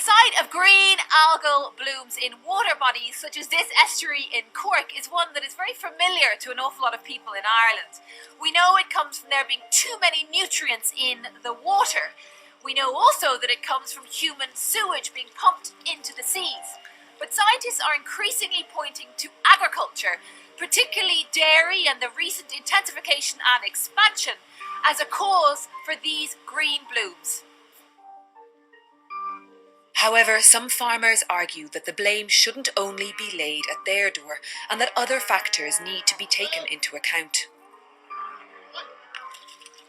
sight of green algal blooms in water bodies such as this estuary in Cork is one that is very familiar to an awful lot of people in Ireland. We know it comes from there being too many nutrients in the water. We know also that it comes from human sewage being pumped into the seas. But scientists are increasingly pointing to agriculture, particularly dairy and the recent intensification and expansion, as a cause for these green blooms. However, some farmers argue that the blame shouldn't only be laid at their door and that other factors need to be taken into account.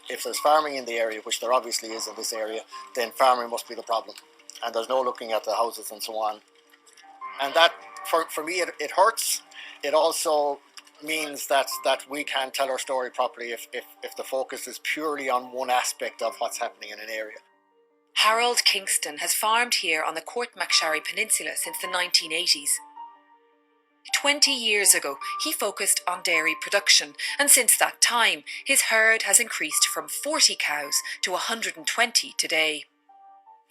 If there's farming in the area, which there obviously is in this area, then farming must be the problem. And there's no looking at the houses and so on. And that, for me, it hurts. It also means that we can't tell our story properly if the focus is purely on one aspect of what's happening in an area. Harold Kingston has farmed here on the Court-Macshari Peninsula since the 1980s. 20 years ago, he focused on dairy production, and since that time, his herd has increased from 40 cows to 120 today.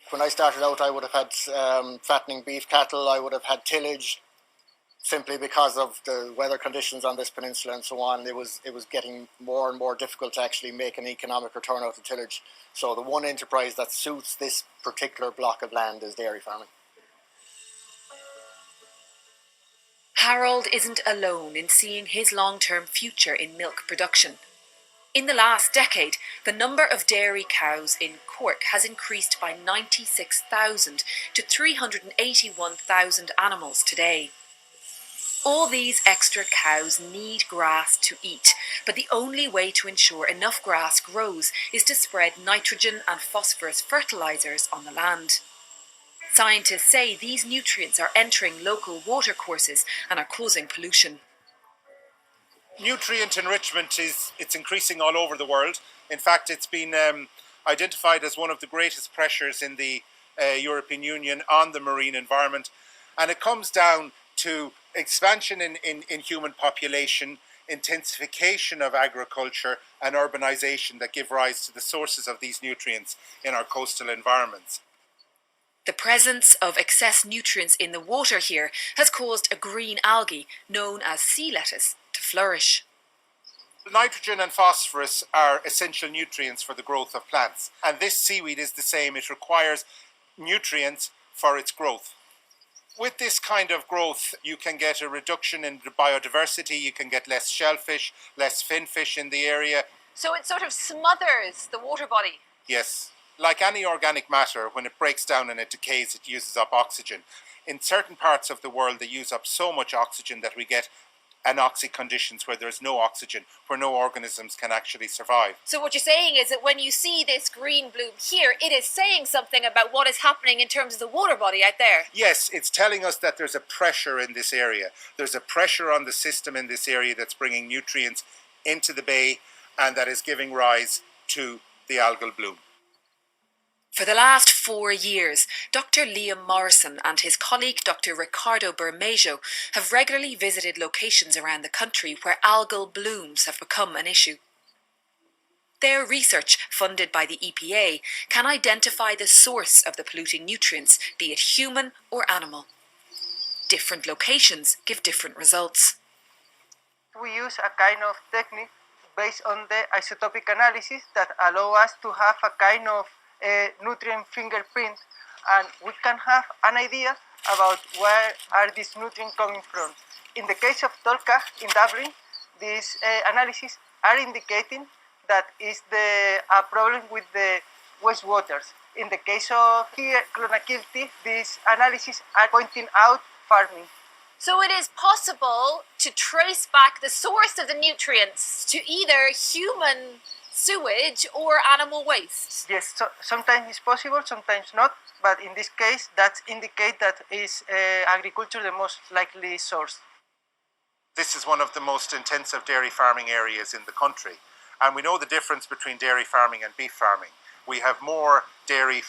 When I started out, I would have had fattening beef cattle, I would have had tillage, simply because of the weather conditions on this peninsula and so on. It was getting more and more difficult to actually make an economic return out of tillage. So the one enterprise that suits this particular block of land is dairy farming. Harold isn't alone in seeing his long-term future in milk production. In the last decade, the number of dairy cows in Cork has increased by 96,000 to 381,000 animals today. All these extra cows need grass to eat, but the only way to ensure enough grass grows is to spread nitrogen and phosphorus fertilizers on the land. Scientists say these nutrients are entering local watercourses and are causing pollution. Nutrient enrichment it's increasing all over the world. In fact, it's been identified as one of the greatest pressures in the European Union on the marine environment, and it comes down to expansion in human population, intensification of agriculture and urbanization that give rise to the sources of these nutrients in our coastal environments. The presence of excess nutrients in the water here has caused a green algae known as sea lettuce to flourish. Nitrogen and phosphorus are essential nutrients for the growth of plants, and this seaweed is the same. It requires nutrients for its growth. With this kind of growth, you can get a reduction in the biodiversity, you can get less shellfish, less finfish in the area. So it sort of smothers the water body? Yes. Like any organic matter, when it breaks down and it decays, it uses up oxygen. In certain parts of the world, they use up so much oxygen that we get anoxic conditions where there's no oxygen, where no organisms can actually survive. So what you're saying is that when you see this green bloom here, it is saying something about what is happening in terms of the water body out there? Yes, it's telling us that there's a pressure in this area. There's a pressure on the system in this area that's bringing nutrients into the bay and that is giving rise to the algal bloom. For the last 4 years, Dr. Liam Morrison and his colleague Dr. Ricardo Bermejo have regularly visited locations around the country where algal blooms have become an issue. Their research, funded by the EPA, can identify the source of the polluting nutrients, be it human or animal. Different locations give different results. We use a kind of technique based on the isotopic analysis that allow us to have a kind of nutrient fingerprint, and we can have an idea about where are these nutrients coming from. In the case of Tolka in Dublin, these analyses are indicating that is a problem with the wastewaters. In the case of here, Clonakilty, these analyses are pointing out farming. So it is possible to trace back the source of the nutrients to either human sewage or animal waste? Yes, so sometimes it's possible, sometimes not, but in this case that indicates that is agriculture the most likely source. This is one of the most intensive dairy farming areas in the country, and we know the difference between dairy farming and beef farming. We have more dairy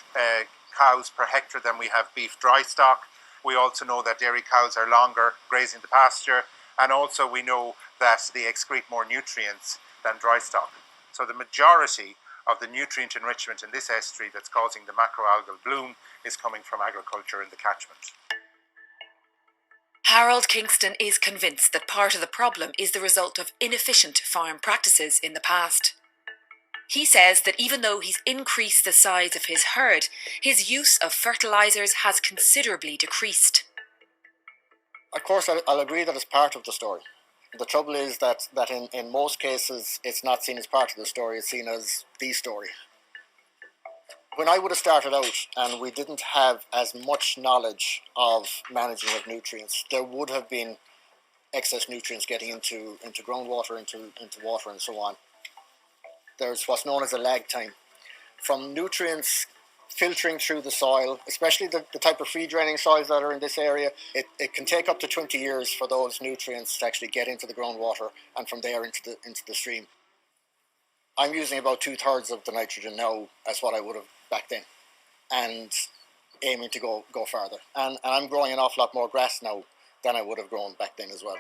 cows per hectare than we have beef dry stock. We also know that dairy cows are longer grazing the pasture, and also we know that they excrete more nutrients than dry stock. So the majority of the nutrient enrichment in this estuary that's causing the macroalgal bloom is coming from agriculture in the catchment. Harold Kingston is convinced that part of the problem is the result of inefficient farm practices in the past. He says that even though he's increased the size of his herd, his use of fertilisers has considerably decreased. Of course, I'll agree that it's part of the story. The trouble is that in most cases, it's not seen as part of the story, it's seen as the story. When I would have started out and we didn't have as much knowledge of managing of nutrients, there would have been excess nutrients getting into groundwater, into water and so on. There's what's known as a lag time. From nutrients filtering through the soil, especially the type of free draining soils that are in this area, it can take up to 20 years for those nutrients to actually get into the groundwater and from there into the stream. I'm using about 2/3 of the nitrogen now as what I would have back then, and aiming to go farther. And I'm growing an awful lot more grass now than I would have grown back then as well.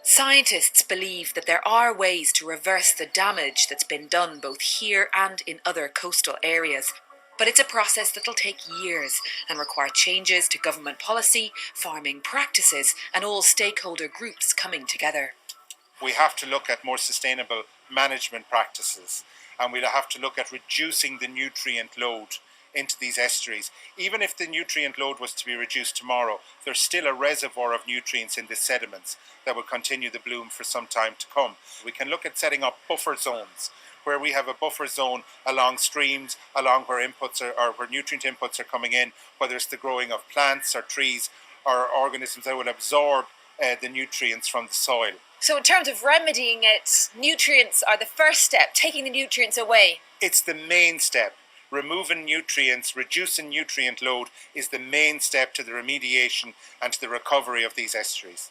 Scientists believe that there are ways to reverse the damage that's been done both here and in other coastal areas. But it's a process that'll take years and require changes to government policy, farming practices, and all stakeholder groups coming together. We have to look at more sustainable management practices, and we'll have to look at reducing the nutrient load into these estuaries. Even if the nutrient load was to be reduced tomorrow, there's still a reservoir of nutrients in the sediments that will continue the bloom for some time to come. We can look at setting up buffer zones, where we have a buffer zone along streams, along where inputs or where nutrient inputs are coming in, whether it's the growing of plants or trees or organisms that will absorb the nutrients from the soil. So in terms of remedying it, nutrients are the first step, taking the nutrients away. It's the main step. Removing nutrients, reducing nutrient load is the main step to the remediation and to the recovery of these estuaries.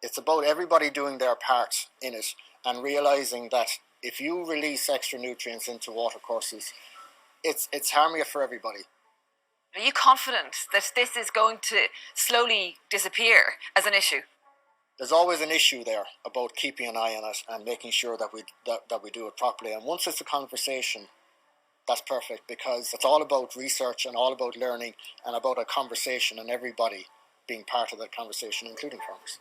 It's about everybody doing their part in it and realising that if you release extra nutrients into watercourses, it's harming for everybody. Are you confident that this is going to slowly disappear as an issue? There's always an issue there about keeping an eye on it and making sure that we do it properly. And once it's a conversation, that's perfect, because it's all about research and all about learning and about a conversation and everybody being part of that conversation, including farmers.